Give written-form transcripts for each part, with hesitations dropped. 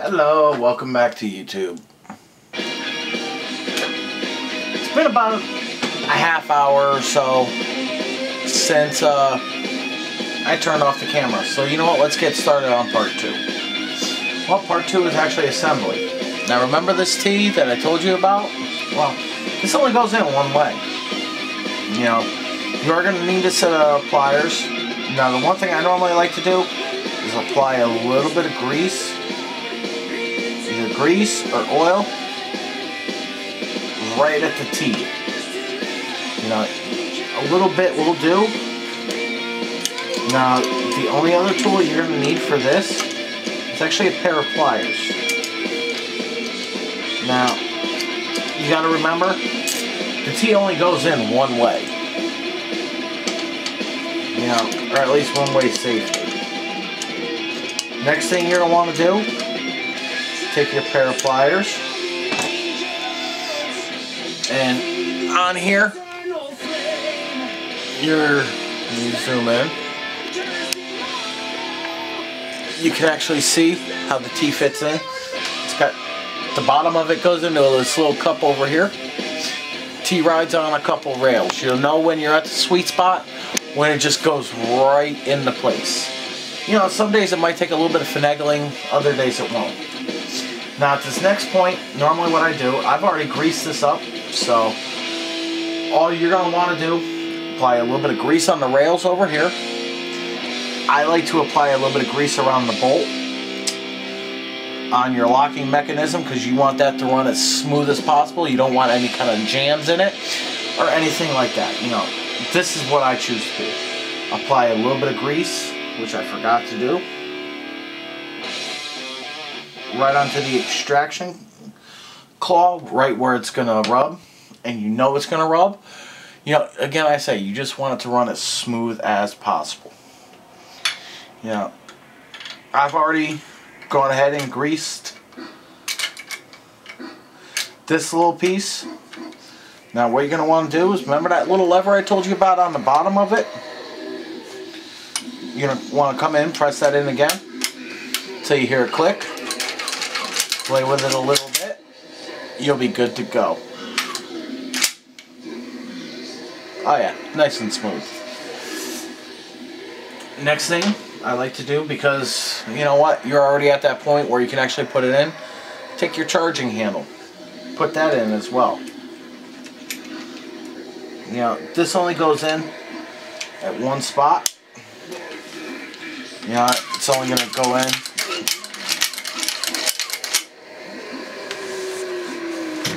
Hello, welcome back to YouTube. It's been about a half hour or so since I turned off the camera. So you know what, let's get started on part 2. Well, part 2 is actually assembly. Now remember this tee that I told you about? Well, this only goes in one way. You know, you are going to need a set of pliers. Now the one thing I normally like to do is apply a little bit of grease. Either grease or oil right at the tee. You know, a little bit will do. Now, the only other tool you're going to need for this is actually a pair of pliers. Now, you got to remember, the tee only goes in one way. You know, or at least one way safely. Next thing you're going to want to do, take your pair of pliers, and on here, you zoom in, you can actually see how the tee fits in. It's got, the bottom of it goes into this little cup over here. Tee rides on a couple rails. You'll know when you're at the sweet spot, when it just goes right into place. You know, some days it might take a little bit of finagling, other days it won't. Now at this next point, normally what I do, I've already greased this up, so all you're going to want to do, apply a little bit of grease on the rails over here. I like to apply a little bit of grease around the bolt on your locking mechanism because you want that to run as smooth as possible. You don't want any kind of jams in it or anything like that. You know, this is what I choose to do. Apply a little bit of grease, which I forgot to do, right onto the extraction claw, right where it's going to rub, and you know it's going to rub. You know, again, I say, you just want it to run as smooth as possible. You know, I've already gone ahead and greased this little piece. Now what you're going to want to do is, remember that little lever I told you about on the bottom of it? You're going to want to come in, press that in again, until you hear a click. Play with it a little bit. You'll be good to go. Oh yeah, nice and smooth. Next thing I like to do, because you know what, you're already at that point where you can actually put it in, take your charging handle, put that in as well. You know, this only goes in at one spot. You know, it's only going to go in.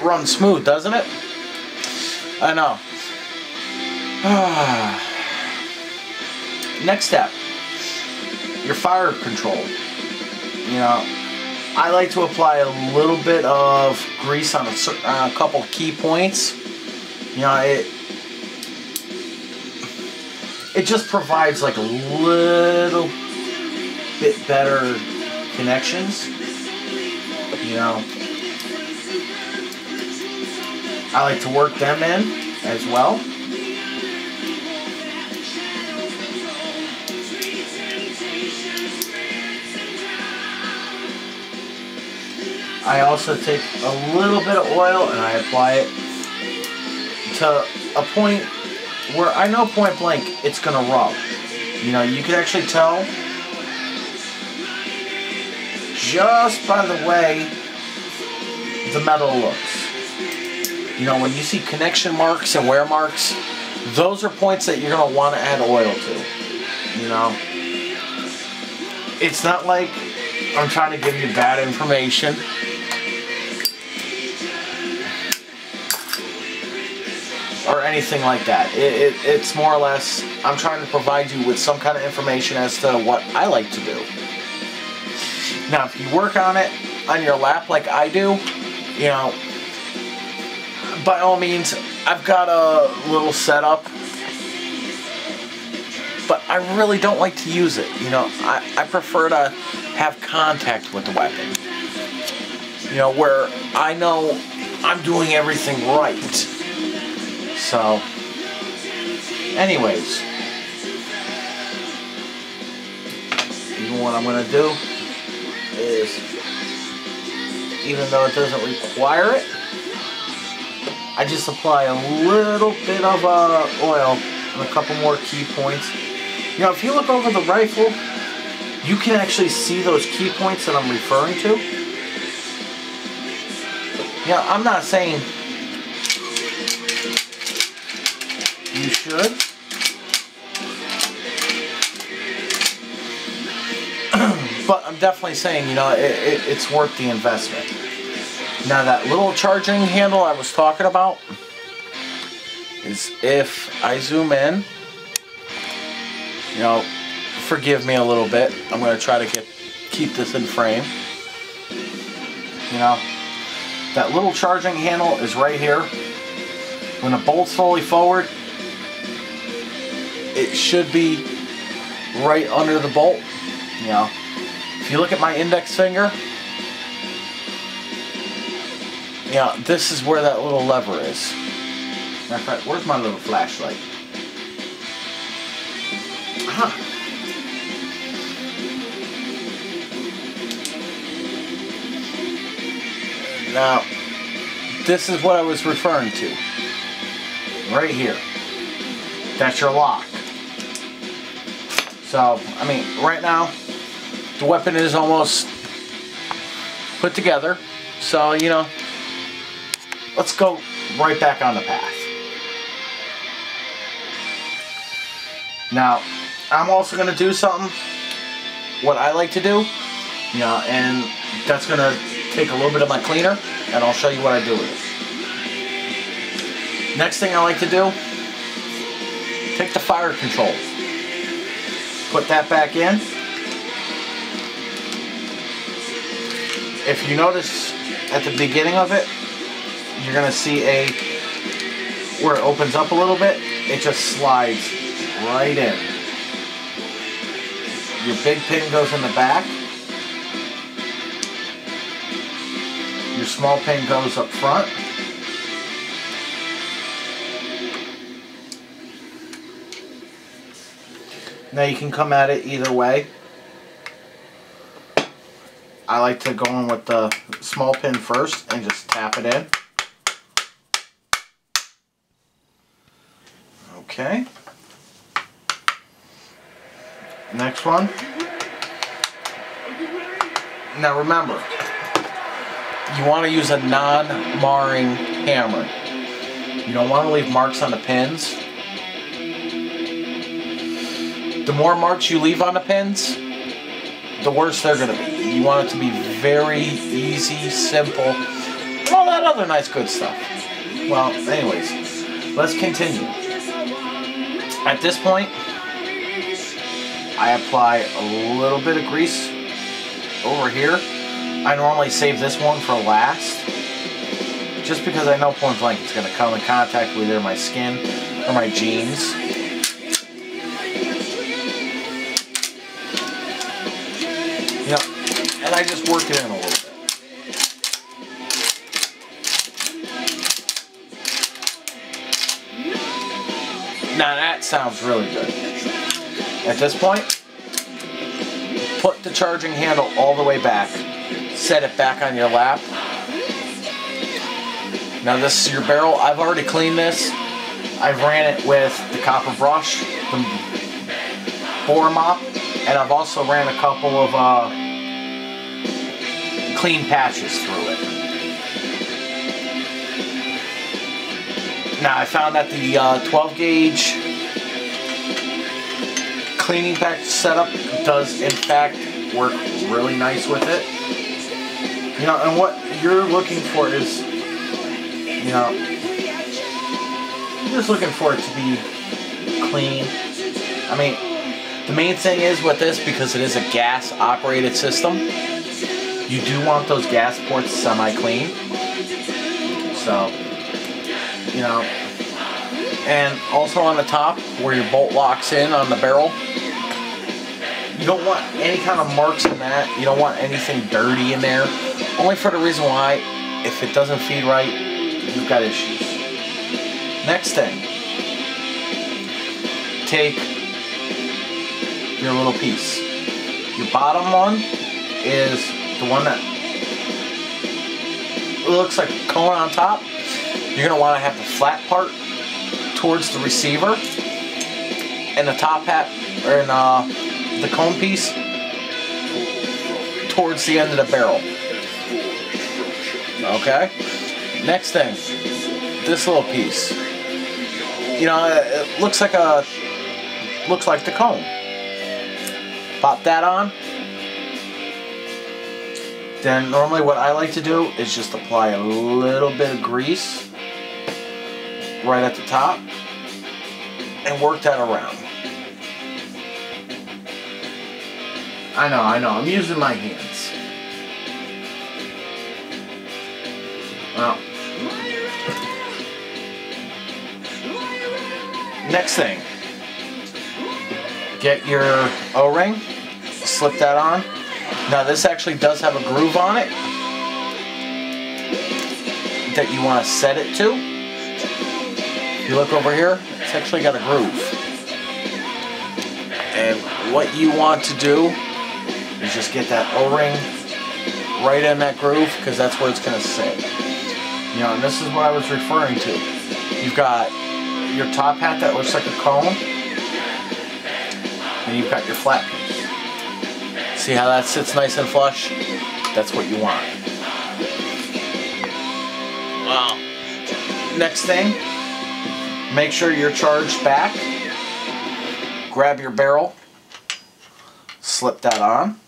Runs smooth, doesn't it? I know. Next step, your fire control. You know, I like to apply a little bit of grease on a couple key points. You know, it just provides like a little bit better connections. You know, I like to work them in as well. I also take a little bit of oil and I apply it to a point where I know point blank it's going to rub. You know, you can actually tell just by the way the metal looks. You know, when you see connection marks and wear marks, those are points that you're going to want to add oil to. You know, it's not like I'm trying to give you bad information. Or anything like that. It's more or less, I'm trying to provide you with some kind of information as to what I like to do. Now, if you work on it on your lap like I do, you know, by all means, I've got a little setup, but I really don't like to use it. You know, I prefer to have contact with the weapon. You know, where I know I'm doing everything right. So, anyways, even what I'm going to do is even though it doesn't require it. I just apply a little bit of oil and a couple more key points. You know, if you look over the rifle, you can actually see those key points that I'm referring to. Yeah, I'm not saying you should. But I'm definitely saying, you know, it's worth the investment. Now that little charging handle I was talking about is, if I zoom in, you know, forgive me a little bit. I'm going to try to keep this in frame. You know, that little charging handle is right here. When the bolt's fully forward, it should be right under the bolt. You know, if you look at my index finger, yeah, this is where that little lever is. Matter of fact, where's my little flashlight? Aha. Now, this is what I was referring to. Right here. That's your lock. So, I mean, right now, the weapon is almost put together. So, you know, let's go right back on the path. Now, I'm also going to do something, what I like to do, you know, and that's going to take a little bit of my cleaner, and I'll show you what I do with it. Next thing I like to do, take the fire control, put that back in. If you notice at the beginning of it, you're going to see where it opens up a little bit, it just slides right in. Your big pin goes in the back. Your small pin goes up front. Now you can come at it either way. I like to go in with the small pin first and just tap it in. Okay. Next one. Now remember, you want to use a non-marring hammer. You don't want to leave marks on the pins. The more marks you leave on the pins, the worse they're going to be. You want it to be very easy, simple, and all that other nice good stuff. Well, anyways, let's continue. At this point, I apply a little bit of grease over here. I normally save this one for last, just because I know point blank it's going to come in contact with either my skin or my jeans. You know, and I just work it in a little bit. Now that sounds really good. At this point, put the charging handle all the way back. Set it back on your lap. Now this is your barrel. I've already cleaned this. I've ran it with the copper brush, the bore mop, and I've also ran a couple of clean patches through it. Now I found that the 12 gauge cleaning package setup does in fact work really nice with it. You know, and what you're looking for is, you know, you're just looking for it to be clean. I mean, the main thing is with this, because it is a gas operated system, you do want those gas ports semi-clean. So, you know, and also on the top where your bolt locks in on the barrel, you don't want any kind of marks in that. You don't want anything dirty in there. Only for the reason why, if it doesn't feed right, you've got issues. Next thing, take your little piece. Your bottom one is the one that looks like a cone on top, you're going to want to have the flat part towards the receiver and the top hat, or the cone piece towards the end of the barrel. Okay? Next thing, this little piece. You know, it looks like the cone. Pop that on. Then normally what I like to do is just apply a little bit of grease right at the top and work that around. I know, I'm using my hands. Well, next thing, get your O-ring, slip that on. Now this actually does have a groove on it that you want to set it to. If you look over here, it's actually got a groove. And what you want to do is just get that O-ring right in that groove, because that's where it's going to sit. You know, and this is what I was referring to. You've got your top hat that looks like a cone, and you've got your flat piece. See how that sits nice and flush? That's what you want. Wow. Next thing, make sure you're charged back. Grab your barrel, slip that on.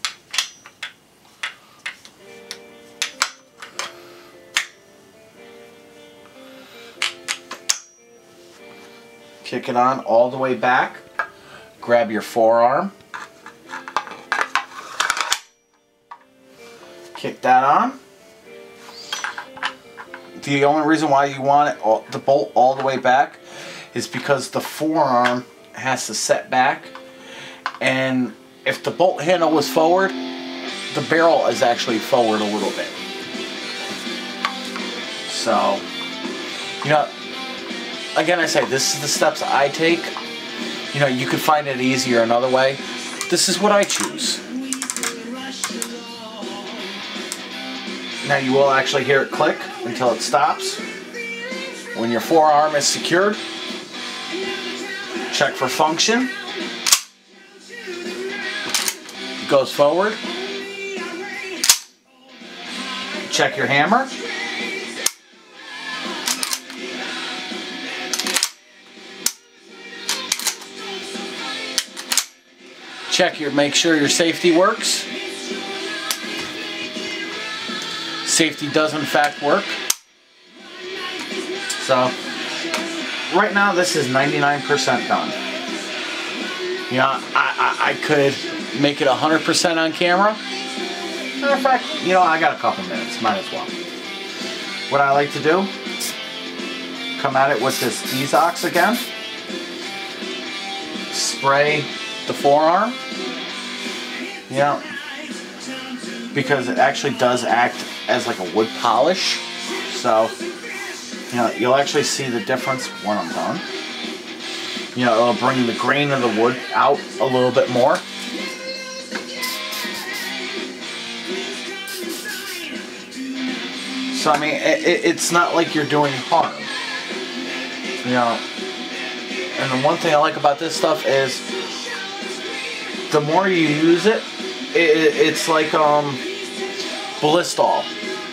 Kick it on all the way back. Grab your forearm. Kick that on. The only reason why you want it the bolt all the way back is because the forearm has to set back, and if the bolt handle was forward, the barrel is actually forward a little bit. So, you know, again, I say this is the steps I take. You know, you could find it easier another way. This is what I choose. Now you will actually hear it click until it stops. When your forearm is secured, check for function. It goes forward. Check your hammer. Make sure your safety works. Safety does in fact work. So right now this is 99% done. You know, I could make it 100% on camera. Matter of fact, you know, I got a couple minutes, might as well. What I like to do, come at it with this Ezox again. Spray the forearm. You know, because it actually does act as like a wood polish. So, you know, you'll actually see the difference when I'm done. You know, it'll bring the grain of the wood out a little bit more. So, I mean, it's not like you're doing harm. You know, and the one thing I like about this stuff is the more you use it, it's like Ballistol.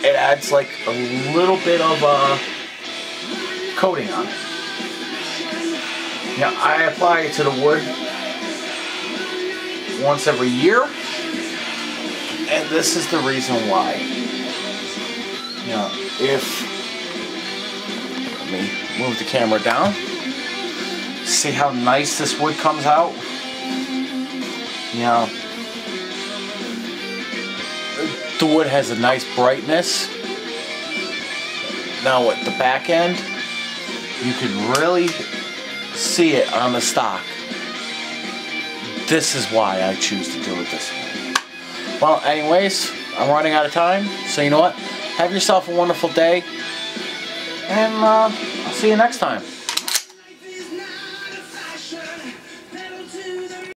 It adds like a little bit of coating on it. Now I apply it to the wood once every year, and this is the reason why. You know, let me move the camera down. See how nice this wood comes out? You know, the wood has a nice brightness. Now at the back end, you can really see it on the stock. This is why I choose to do it this way. Well, anyways, I'm running out of time, so you know what? Have yourself a wonderful day, and I'll see you next time.